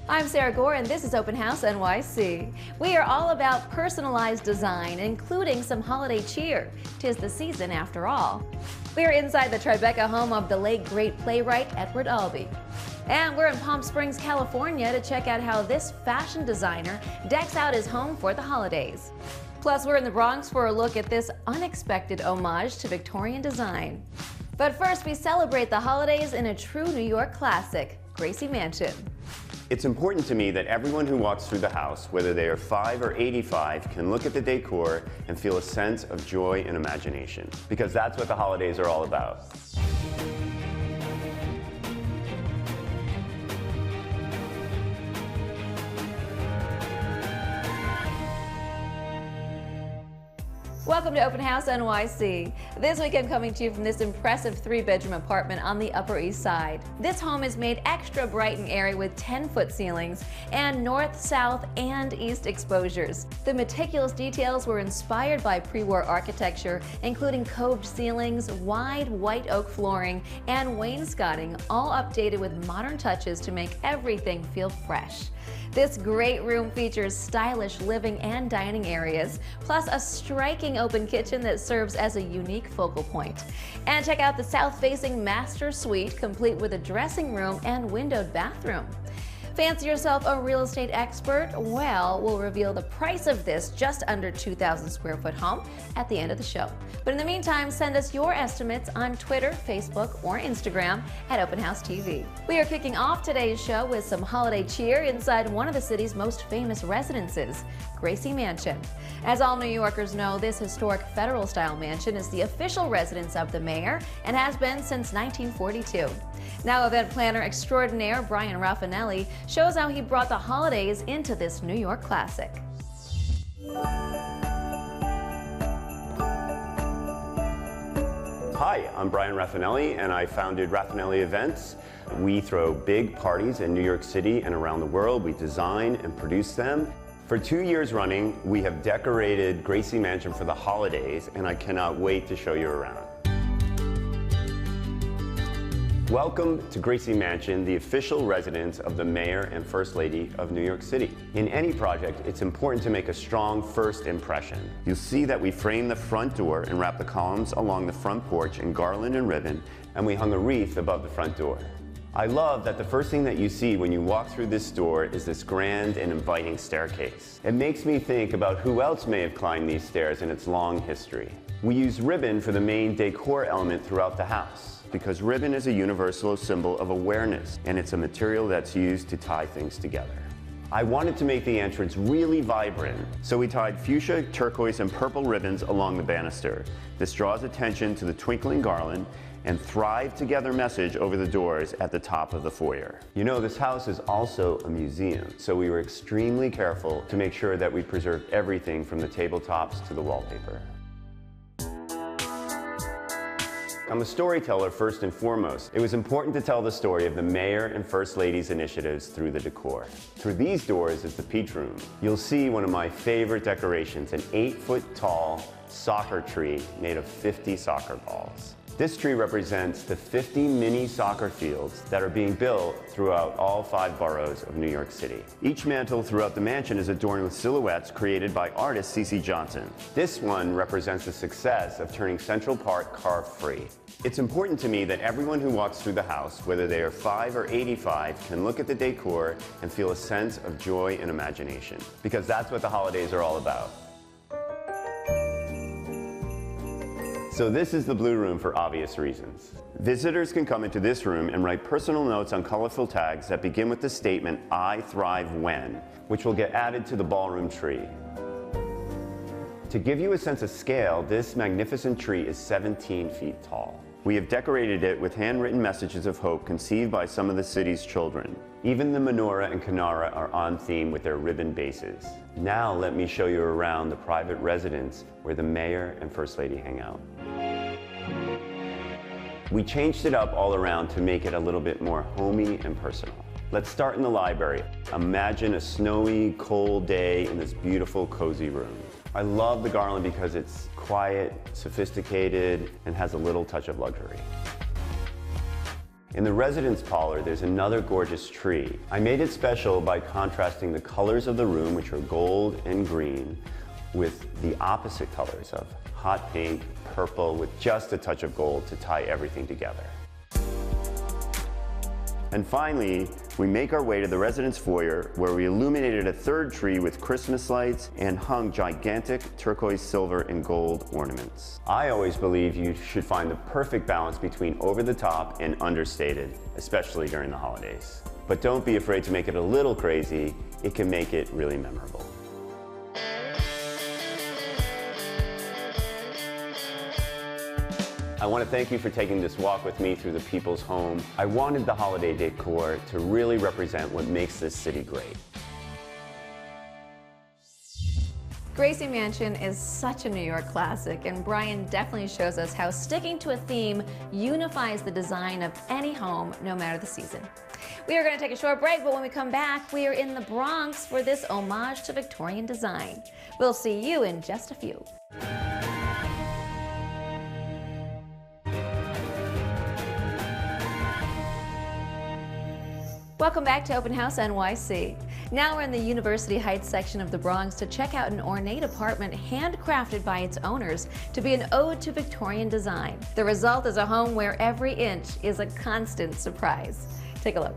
I'm Sarah Gore, and this is Open House NYC. We are all about personalized design, including some holiday cheer. 'Tis the season after all. We are inside the Tribeca home of the late great playwright Edward Albee. And we're in Palm Springs, California to check out how this fashion designer decks out his home for the holidays. Plus, we're in the Bronx for a look at this unexpected homage to Victorian design. But first, we celebrate the holidays in a true New York classic, Gracie Mansion. It's important to me that everyone who walks through the house, whether they are 5 or 85, can look at the decor and feel a sense of joy and imagination, because that's what the holidays are all about. Welcome to Open House NYC. This week I'm coming to you from this impressive 3-bedroom apartment on the Upper East Side. This home is made extra bright and airy with 10-foot ceilings and north, south, and east exposures. The meticulous details were inspired by pre-war architecture, including coved ceilings, wide white oak flooring, and wainscoting, all updated with modern touches to make everything feel fresh. This great room features stylish living and dining areas, plus a striking open kitchen that serves as a unique focal point. And check out the south-facing master suite, complete with a dressing room and windowed bathroom. Fancy yourself a real estate expert? Well, we'll reveal the price of this just under 2,000 square foot home at the end of the show. But in the meantime, send us your estimates on Twitter, Facebook, or Instagram at Open House TV. We are kicking off today's show with some holiday cheer inside one of the city's most famous residences, Gracie Mansion. As all New Yorkers know, this historic federal-style mansion is the official residence of the mayor and has been since 1942. Now, event planner extraordinaire Brian Raffanelli shows how he brought the holidays into this New York classic. Hi, I'm Brian Raffanelli, and I founded Raffanelli Events. We throw big parties in New York City and around the world. We design and produce them. For 2 years running, we have decorated Gracie Mansion for the holidays, and I cannot wait to show you around. Welcome to Gracie Mansion, the official residence of the Mayor and First Lady of New York City. In any project, it's important to make a strong first impression. You'll see that we framed the front door and wrapped the columns along the front porch in garland and ribbon, and we hung a wreath above the front door. I love that the first thing that you see when you walk through this door is this grand and inviting staircase. It makes me think about who else may have climbed these stairs in its long history. We use ribbon for the main decor element throughout the house, because ribbon is a universal symbol of awareness, and it's a material that's used to tie things together. I wanted to make the entrance really vibrant, so we tied fuchsia, turquoise, and purple ribbons along the banister. This draws attention to the twinkling garland and Thrive Together message over the doors at the top of the foyer. You know, this house is also a museum, so we were extremely careful to make sure that we preserved everything from the tabletops to the wallpaper. I'm a storyteller first and foremost. It was important to tell the story of the Mayor and First Lady's initiatives through the decor. Through these doors is the peach room. You'll see one of my favorite decorations, an 8-foot tall soccer tree made of 50 soccer balls. This tree represents the 50 mini soccer fields that are being built throughout all 5 boroughs of New York City. Each mantle throughout the mansion is adorned with silhouettes created by artist C.C. Johnson. This one represents the success of turning Central Park car-free. It's important to me that everyone who walks through the house, whether they are 5 or 85, can look at the decor and feel a sense of joy and imagination, because that's what the holidays are all about. So this is the Blue Room for obvious reasons. Visitors can come into this room and write personal notes on colorful tags that begin with the statement, "I thrive when," which will get added to the ballroom tree. To give you a sense of scale, this magnificent tree is 17 feet tall. We have decorated it with handwritten messages of hope conceived by some of the city's children. Even the menorah and kinara are on theme with their ribbon bases. Now let me show you around the private residence where the Mayor and First Lady hang out. We changed it up all around to make it a little bit more homey and personal. Let's start in the library. Imagine a snowy, cold day in this beautiful, cozy room. I love the garland because it's quiet, sophisticated, and has a little touch of luxury. In the residence parlor, there's another gorgeous tree. I made it special by contrasting the colors of the room, which are gold and green, with the opposite colors of hot pink, purple, with just a touch of gold to tie everything together. And finally, we make our way to the residence foyer, where we illuminated a third tree with Christmas lights and hung gigantic turquoise, silver, and gold ornaments. I always believe you should find the perfect balance between over the top and understated, especially during the holidays. But don't be afraid to make it a little crazy. It can make it really memorable. I want to thank you for taking this walk with me through the people's home. I wanted the holiday decor to really represent what makes this city great. Gracie Mansion is such a New York classic, and Brian definitely shows us how sticking to a theme unifies the design of any home, no matter the season. We are going to take a short break, but when we come back, we are in the Bronx for this homage to Victorian design. We'll see you in just a few. Welcome back to Open House NYC. Now we're in the University Heights section of the Bronx to check out an ornate apartment handcrafted by its owners to be an ode to Victorian design. The result is a home where every inch is a constant surprise. Take a look.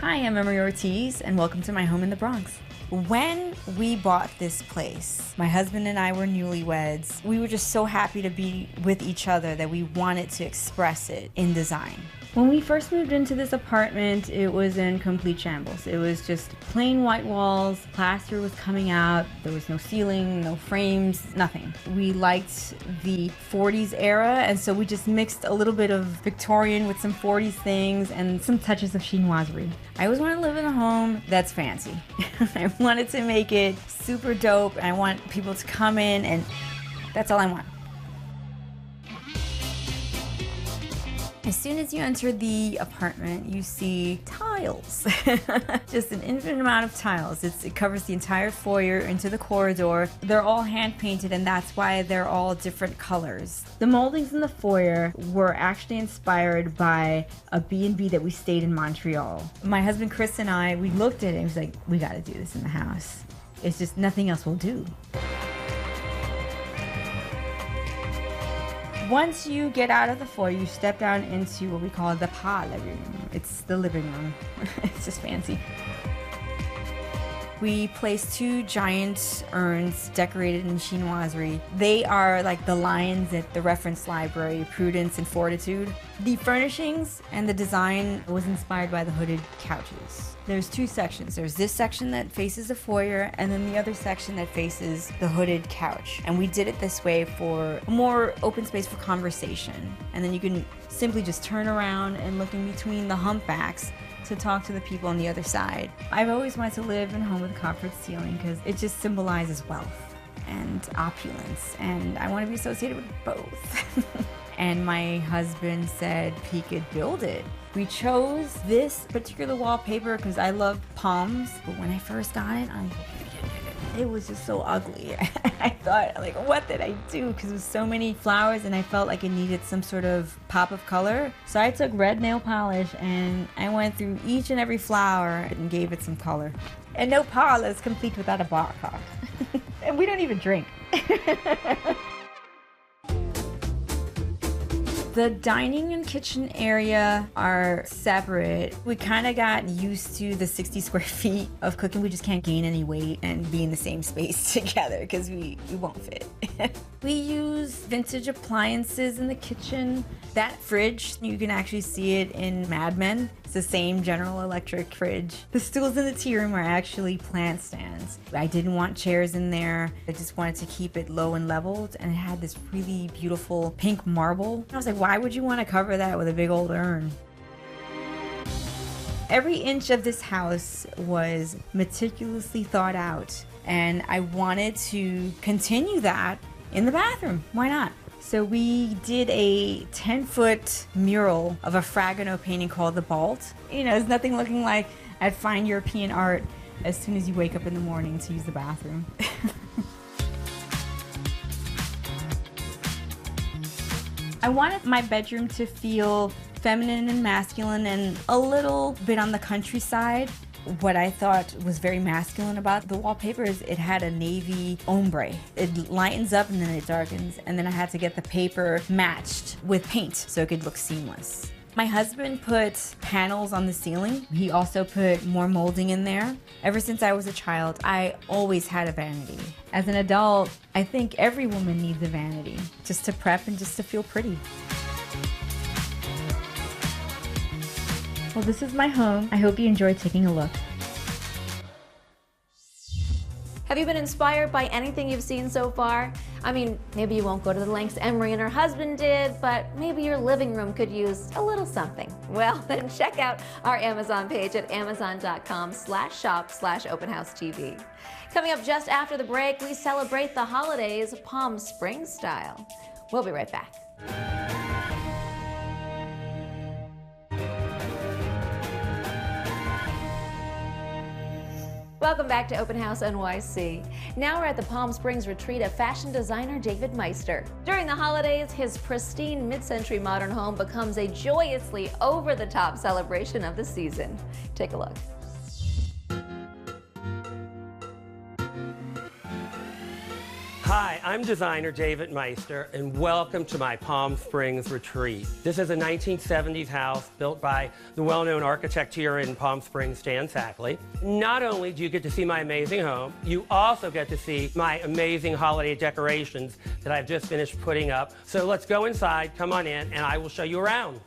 Hi, I'm Emery Ortiz, and welcome to my home in the Bronx. When we bought this place, my husband and I were newlyweds. We were just so happy to be with each other that we wanted to express it in design. When we first moved into this apartment, it was in complete shambles. It was just plain white walls, plaster was coming out, there was no ceiling, no frames, nothing. We liked the 40s era, and so we just mixed a little bit of Victorian with some 40s things and some touches of chinoiserie. I always want to live in a home that's fancy. I wanted to make it super dope, and I want people to come in, and that's all I want. As soon as you enter the apartment, you see tiles. Just an infinite amount of tiles. It covers the entire foyer into the corridor. They're all hand painted, and that's why they're all different colors. The moldings in the foyer were actually inspired by a B&B that we stayed in Montreal. My husband Chris and I, we looked at it and was like, we gotta do this in the house. It's just nothing else will do. Once you get out of the foyer, you step down into what we call the parlor room. It's the living room. It's just fancy. We placed two giant urns decorated in chinoiserie. They are like the lions at the reference library, Prudence and Fortitude. The furnishings and the design was inspired by the hooded couches. There's two sections. There's this section that faces the foyer, and then the other section that faces the hooded couch. And we did it this way for a more open space for conversation. And then you can simply just turn around and look in between the humpbacks to talk to the people on the other side. I've always wanted to live in a home with a copper ceiling because it just symbolizes wealth and opulence, and I want to be associated with both. And my husband said he could build it. We chose this particular wallpaper because I love palms, but when I first got it, it was just so ugly. I thought, like, what did I do? Because there was so many flowers and I felt like it needed some sort of pop of color. So I took red nail polish and I went through each and every flower and gave it some color. And no parlor is complete without a bar car. And we don't even drink. The dining and kitchen area are separate. We kind of got used to the 60 square feet of cooking. We just can't gain any weight and be in the same space together because we won't fit. We use vintage appliances in the kitchen. That fridge, you can actually see it in Mad Men. It's the same General Electric fridge. The stools in the tea room are actually plant stands. I didn't want chairs in there. I just wanted to keep it low and leveled, and it had this really beautiful pink marble. I was like, why would you want to cover that with a big old urn? Every inch of this house was meticulously thought out, and I wanted to continue that in the bathroom. Why not? So we did a 10-foot mural of a Fragonard painting called The Vault. You know, there's nothing looking like at fine European art as soon as you wake up in the morning to use the bathroom. I wanted my bedroom to feel feminine and masculine and a little bit on the countryside. What I thought was very masculine about the wallpaper is it had a navy ombre. It lightens up and then it darkens, and then I had to get the paper matched with paint so it could look seamless. My husband put panels on the ceiling. He also put more molding in there. Ever since I was a child, I always had a vanity. As an adult, I think every woman needs a vanity, just to prep and just to feel pretty. Well, this is my home. I hope you enjoyed taking a look. Have you been inspired by anything you've seen so far? I mean, maybe you won't go to the lengths Emery and her husband did, but maybe your living room could use a little something. Well, then check out our Amazon page at amazon.com/shop/openhousetv. Coming up just after the break, we celebrate the holidays Palm Springs style. We'll be right back. Welcome back to Open House NYC. Now we're at the Palm Springs retreat of fashion designer David Meister. During the holidays, his pristine mid-century modern home becomes a joyously over-the-top celebration of the season. Take a look. Hi, I'm designer David Meister, and welcome to my Palm Springs retreat. This is a 1970s house built by the well-known architect here in Palm Springs, Stan Sackley. Not only do you get to see my amazing home, you also get to see my amazing holiday decorations that I've just finished putting up. So let's go inside, come on in, and I will show you around.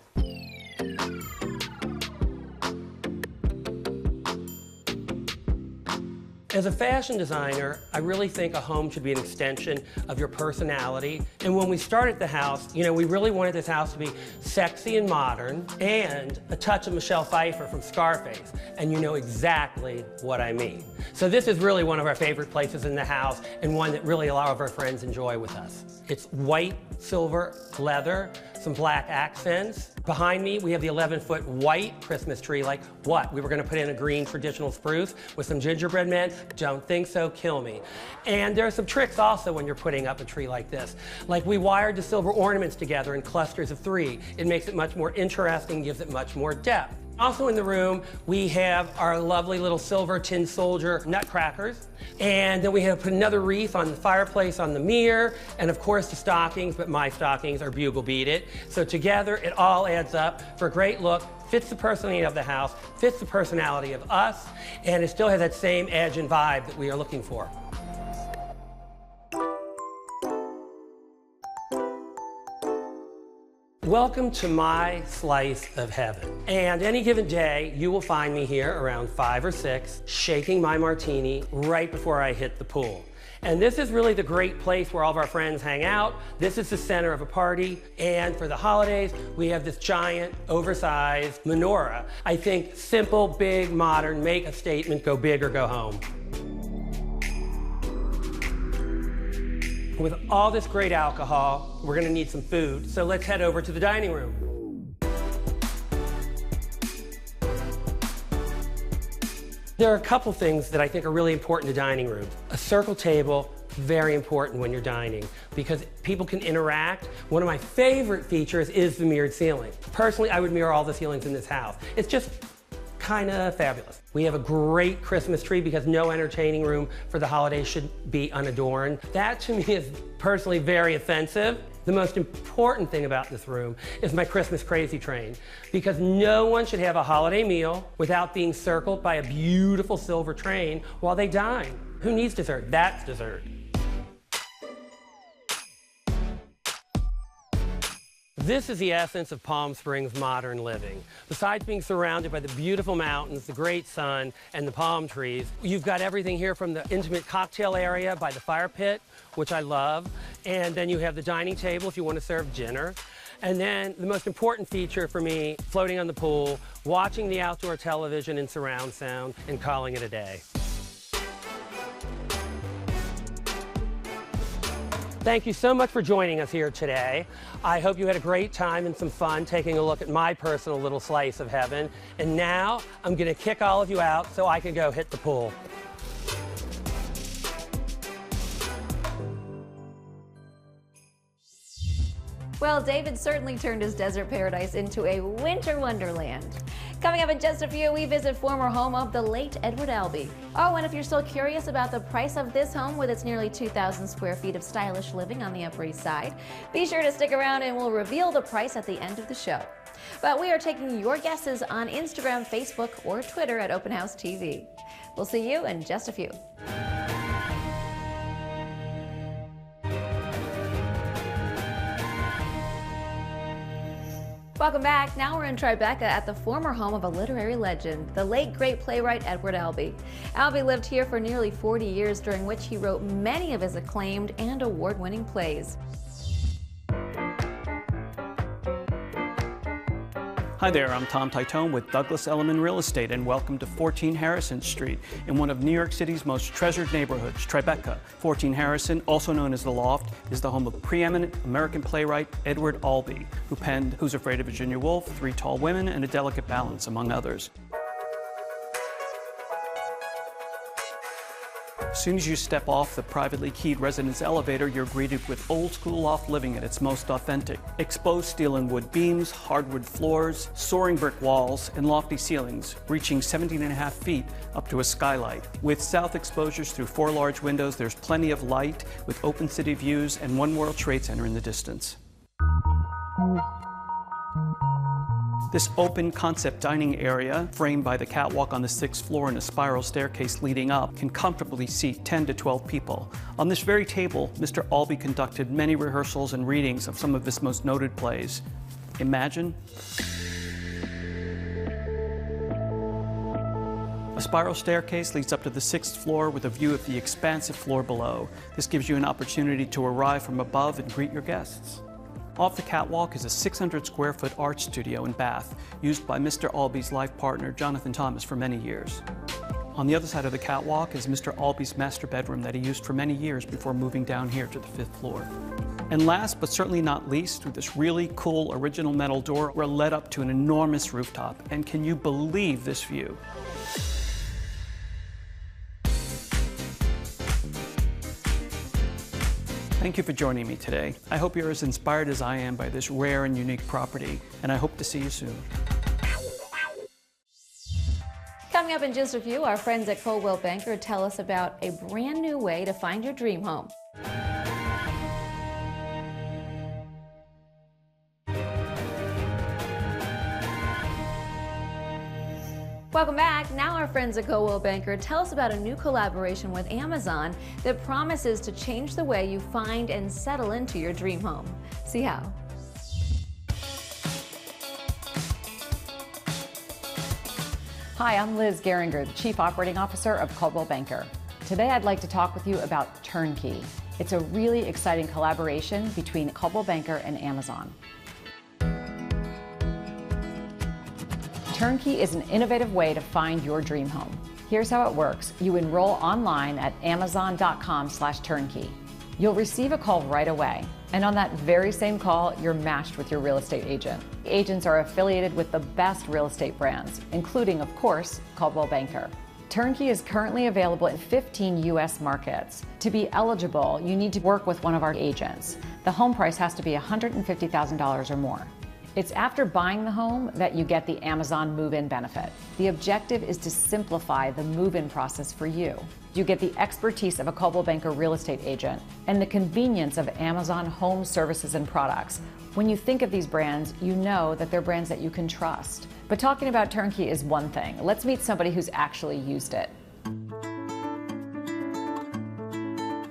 As a fashion designer, I really think a home should be an extension of your personality. And when we started the house, we really wanted this house to be sexy and modern and a touch of Michelle Pfeiffer from Scarface. And you know exactly what I mean. So this is really one of our favorite places in the house and one that really a lot of our friends enjoy with us. It's white, silver, leather, some black accents. Behind me, we have the 11-foot white Christmas tree. Like what? We were gonna put in a green traditional spruce with some gingerbread men? Don't think so, kill me. And there are some tricks also when you're putting up a tree like this. Like we wired the silver ornaments together in clusters of 3. It makes it much more interesting, gives it much more depth. Also in the room, we have our lovely little silver tin soldier nutcrackers. And then we have put another wreath on the fireplace on the mirror. And of course the stockings, but my stockings are bugle beaded. So together it all adds up for a great look, fits the personality of the house, fits the personality of us, and it still has that same edge and vibe that we are looking for. Welcome to my slice of heaven. And any given day, you will find me here around 5 or 6, shaking my martini right before I hit the pool. And this is really the great place where all of our friends hang out. This is the center of a party. And for the holidays, we have this giant, oversized menorah. I think simple, big, modern, make a statement, go big or go home. With all this great alcohol, we're gonna need some food, so let's head over to the dining room. There are a couple things that I think are really important to dining rooms. A circle table, very important when you're dining because people can interact. One of my favorite features is the mirrored ceiling. Personally, I would mirror all the ceilings in this house. It's just kind of fabulous. We have a great Christmas tree because no entertaining room for the holidays should be unadorned. That to me is personally very offensive. The most important thing about this room is my Christmas crazy train because no one should have a holiday meal without being circled by a beautiful silver train while they dine. Who needs dessert? That's dessert. This is the essence of Palm Springs modern living. Besides being surrounded by the beautiful mountains, the great sun, and the palm trees, you've got everything here from the intimate cocktail area by the fire pit, which I love, and then you have the dining table if you want to serve dinner. And then the most important feature for me, floating on the pool, watching the outdoor television in surround sound, and calling it a day. Thank you so much for joining us here today. I hope you had a great time and some fun taking a look at my personal little slice of heaven. And now I'm gonna kick all of you out so I can go hit the pool. Well, David certainly turned his desert paradise into a winter wonderland. Coming up in just a few, we visit former home of the late Edward Albee. Oh, and if you're still curious about the price of this home with its nearly 2,000 square feet of stylish living on the Upper East Side, be sure to stick around and we'll reveal the price at the end of the show. But we are taking your guesses on Instagram, Facebook, or Twitter at Open House TV. We'll see you in just a few. Welcome back. Now we're in Tribeca at the former home of a literary legend, the late great playwright Edward Albee. Albee lived here for nearly 40 years, during which he wrote many of his acclaimed and award-winning plays. Hi there, I'm Tom Titone with Douglas Elliman Real Estate, and welcome to 14 Harrison Street in one of New York City's most treasured neighborhoods, Tribeca. 14 Harrison, also known as the Loft, is the home of preeminent American playwright Edward Albee, who penned Who's Afraid of Virginia Woolf, Three Tall Women, and A Delicate Balance, among others. As soon as you step off the privately keyed residence elevator, you're greeted with old-school loft living at its most authentic. Exposed steel and wood beams, hardwood floors, soaring brick walls, and lofty ceilings, reaching 17.5 feet up to a skylight. With south exposures through 4 large windows, there's plenty of light, with open city views and One World Trade Center in the distance. This open concept dining area, framed by the catwalk on the 6th floor and a spiral staircase leading up, can comfortably seat 10 to 12 people. On this very table, Mr. Albee conducted many rehearsals and readings of some of his most noted plays. Imagine. A spiral staircase leads up to the 6th floor with a view of the expansive floor below. This gives you an opportunity to arrive from above and greet your guests. Off the catwalk is a 600 square foot art studio and bath, used by Mr. Albee's life partner, Jonathan Thomas, for many years. On the other side of the catwalk is Mr. Albee's master bedroom that he used for many years before moving down here to the 5th floor. And last, but certainly not least, through this really cool original metal door, we're led up to an enormous rooftop. And can you believe this view? Thank you for joining me today. I hope you're as inspired as I am by this rare and unique property, and I hope to see you soon. Coming up in just a few, our friends at Coldwell Banker tell us about a brand new way to find your dream home. Welcome back. Now our friends at Coldwell Banker tell us about a new collaboration with Amazon that promises to change the way you find and settle into your dream home. See how. Hi, I'm Liz Geringer, the Chief Operating Officer of Coldwell Banker. Today I'd like to talk with you about Turnkey. It's a really exciting collaboration between Coldwell Banker and Amazon. Turnkey is an innovative way to find your dream home. Here's how it works. You enroll online at amazon.com/turnkey. You'll receive a call right away, and on that very same call, you're matched with your real estate agent. Agents are affiliated with the best real estate brands, including, of course, Coldwell Banker. Turnkey is currently available in 15 U.S. markets. To be eligible, you need to work with one of our agents. The home price has to be $150,000 or more. It's after buying the home that you get the Amazon move-in benefit. The objective is to simplify the move-in process for you. You get the expertise of a Coldwell Banker real estate agent and the convenience of Amazon home services and products. When you think of these brands, you know that they're brands that you can trust. But talking about Turnkey is one thing. Let's meet somebody who's actually used it.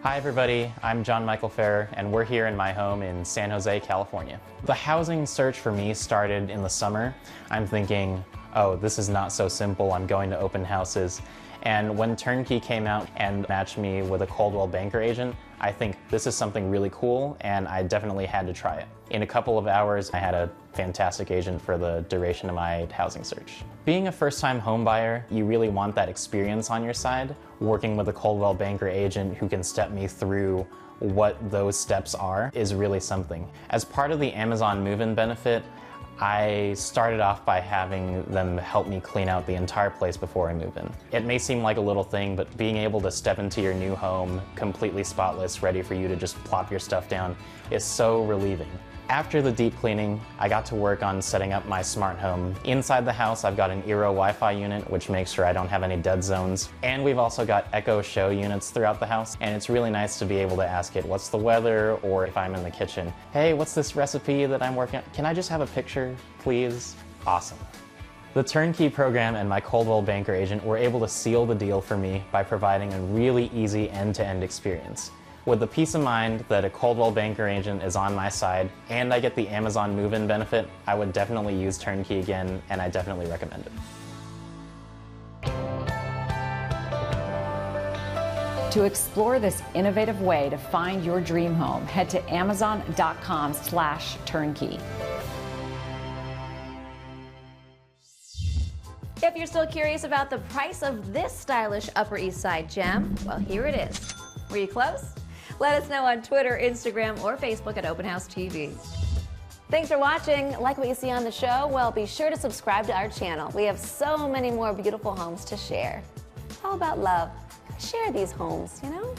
Hi everybody, I'm John Michael Ferrer, and we're here in my home in San Jose, California. The housing search for me started in the summer. I'm thinking, oh, this is not so simple, I'm going to open houses. And when Turnkey came out and matched me with a Coldwell Banker agent, I think this is something really cool, and I definitely had to try it. In a couple of hours, I had a fantastic agent for the duration of my housing search. Being a first-time home buyer, you really want that experience on your side. Working with a Coldwell Banker agent who can step me through what those steps are is really something. As part of the Amazon move-in benefit, I started off by having them help me clean out the entire place before I move in. It may seem like a little thing, but being able to step into your new home completely spotless, ready for you to just plop your stuff down, is so relieving. After the deep cleaning, I got to work on setting up my smart home. Inside the house, I've got an Eero Wi-Fi unit, which makes sure I don't have any dead zones. And we've also got Echo Show units throughout the house, and it's really nice to be able to ask it what's the weather, or if I'm in the kitchen, hey, what's this recipe that I'm working on? Can I just have a picture, please? Awesome. The Turnkey program and my Coldwell Banker agent were able to seal the deal for me by providing a really easy end-to-end experience. With the peace of mind that a Coldwell Banker agent is on my side and I get the Amazon move-in benefit, I would definitely use Turnkey again, and I definitely recommend it. To explore this innovative way to find your dream home, head to amazon.com/turnkey. If you're still curious about the price of this stylish Upper East Side gem, well, here it is. Were you close? Let us know on Twitter, Instagram, or Facebook at Open House TV. Thanks for watching. Like what you see on the show? Well, be sure to subscribe to our channel. We have so many more beautiful homes to share. How about love? Share these homes, you know?